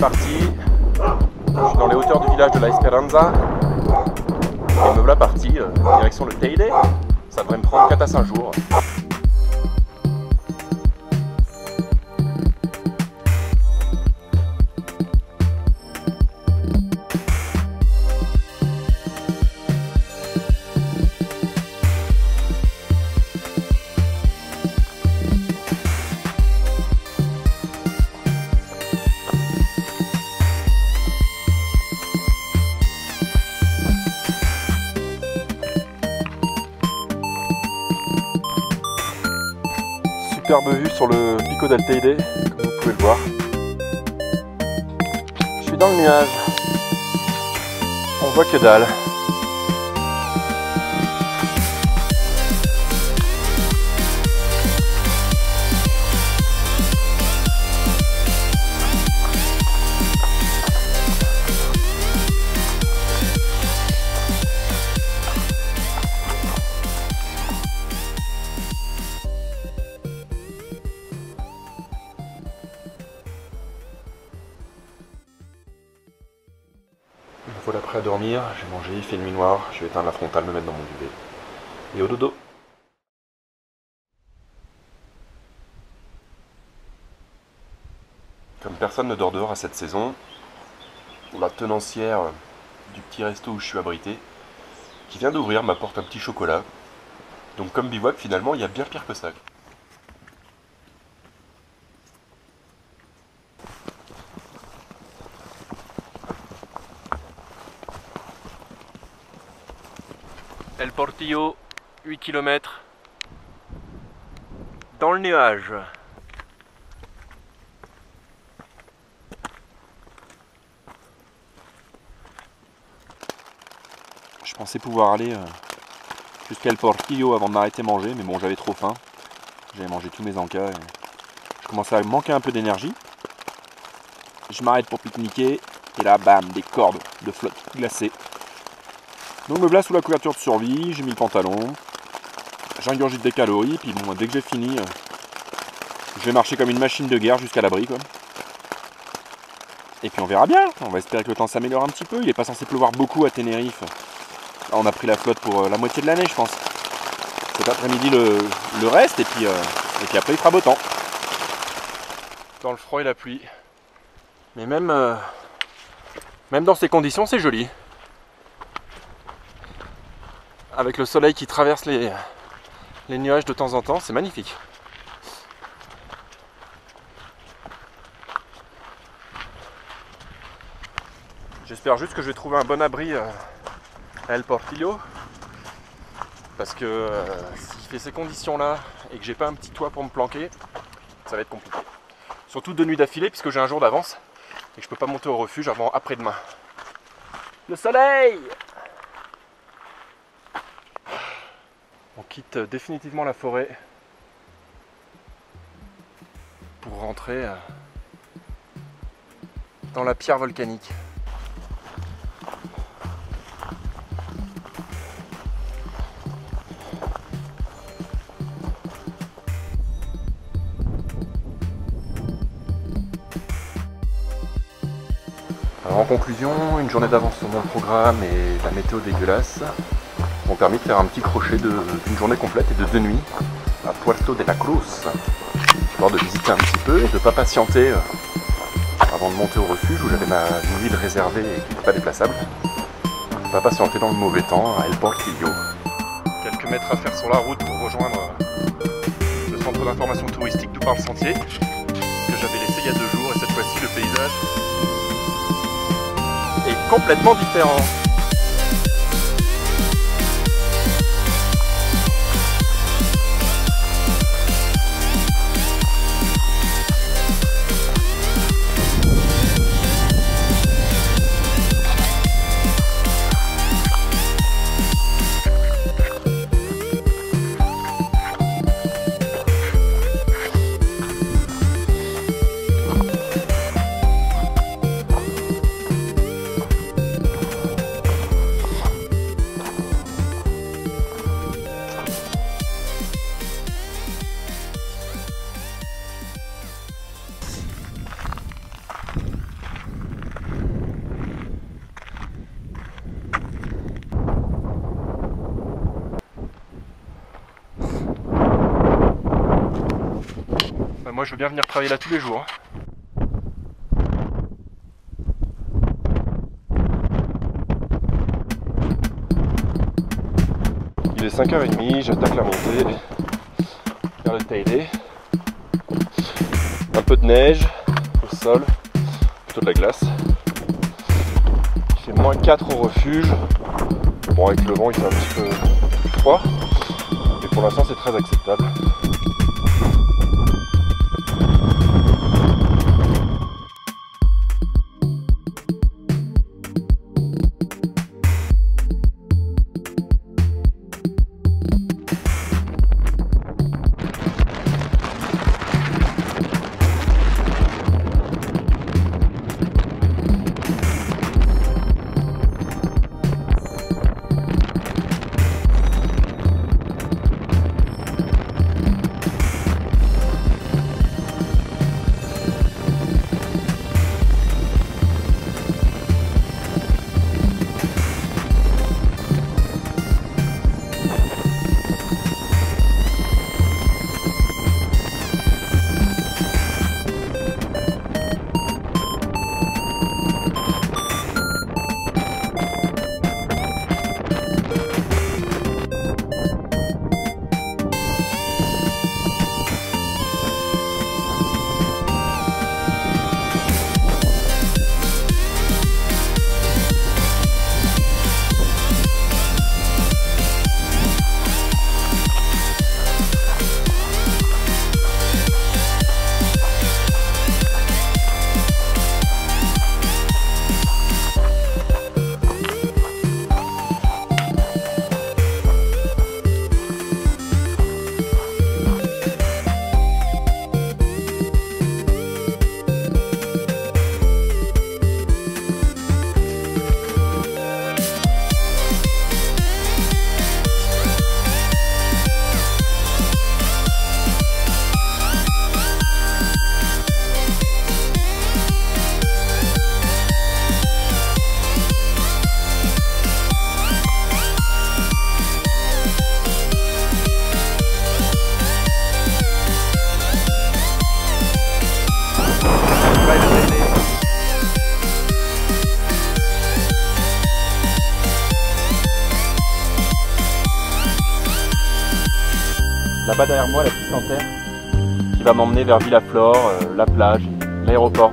parti. Je suis dans les hauteurs du village de La Esperanza. Et me voilà parti, direction le Teide. Ça devrait me prendre 4 à 5 jours. Superbe vue sur le Pico del Teide, comme vous pouvez le voir. Je suis dans le nuage. On voit que dalle. Voilà, prêt à dormir, j'ai mangé, il fait nuit noire, je vais éteindre la frontale, me mettre dans mon duvet. Et au dodo. Comme personne ne dort dehors à cette saison, la tenancière du petit resto où je suis abrité, qui vient d'ouvrir, m'apporte un petit chocolat. Donc comme bivouac, finalement, il y a bien pire que ça. El Portillo, 8 km dans le nuage. Je pensais pouvoir aller jusqu'à El Portillo avant de m'arrêter manger, mais bon, j'avais trop faim. J'avais mangé tous mes encas et je commençais à manquer un peu d'énergie. Je m'arrête pour pique-niquer et là, bam, des cordes de flotte glacée. Donc me voilà sous la couverture de survie, j'ai mis le pantalon, j'ingurgite des calories, puis bon, dès que j'ai fini, je vais marcher comme une machine de guerre jusqu'à l'abri, quoi. Et puis on verra bien, on va espérer que le temps s'améliore un petit peu, il n'est pas censé pleuvoir beaucoup à Tenerife. Là, on a pris la flotte pour la moitié de l'année, je pense. Cet après-midi le reste, et puis après il fera beau temps. Dans le froid et la pluie. Mais même dans ces conditions, c'est joli. Avec le soleil qui traverse les nuages de temps en temps, c'est magnifique. J'espère juste que je vais trouver un bon abri à El Portillo. Parce que s'il fait ces conditions là et que j'ai pas un petit toit pour me planquer, ça va être compliqué. Surtout 2 nuits d'affilée puisque j'ai un jour d'avance et que je peux pas monter au refuge avant après-demain. Le soleil! On quitte définitivement la forêt pour rentrer dans la pierre volcanique. Alors en conclusion, une journée d'avance sur mon programme et la météo dégueulasse m'ont permis de faire un petit crochet d'une journée complète et de 2 nuits à Puerto de la Cruz, histoire de visiter un petit peu et de ne pas patienter avant de monter au refuge où j'avais ma ville réservée et qui n'était pas déplaçable. De ne pas patienter dans le mauvais temps à El Portillo. Quelques mètres à faire sur la route pour rejoindre le centre d'information touristique d'où parle sentier que j'avais laissé il y a 2 jours, et cette fois-ci le paysage est complètement différent. Bah moi je veux bien venir travailler là tous les jours. Il est 5h30, j'attaque la montée vers le Teide. Un peu de neige au sol, plutôt de la glace. Il fait -4 au refuge. Bon, avec le vent il fait un petit peu froid, mais pour l'instant c'est très acceptable. Là-bas derrière moi, la piste en terre qui va m'emmener vers Villaflore, la plage, l'aéroport.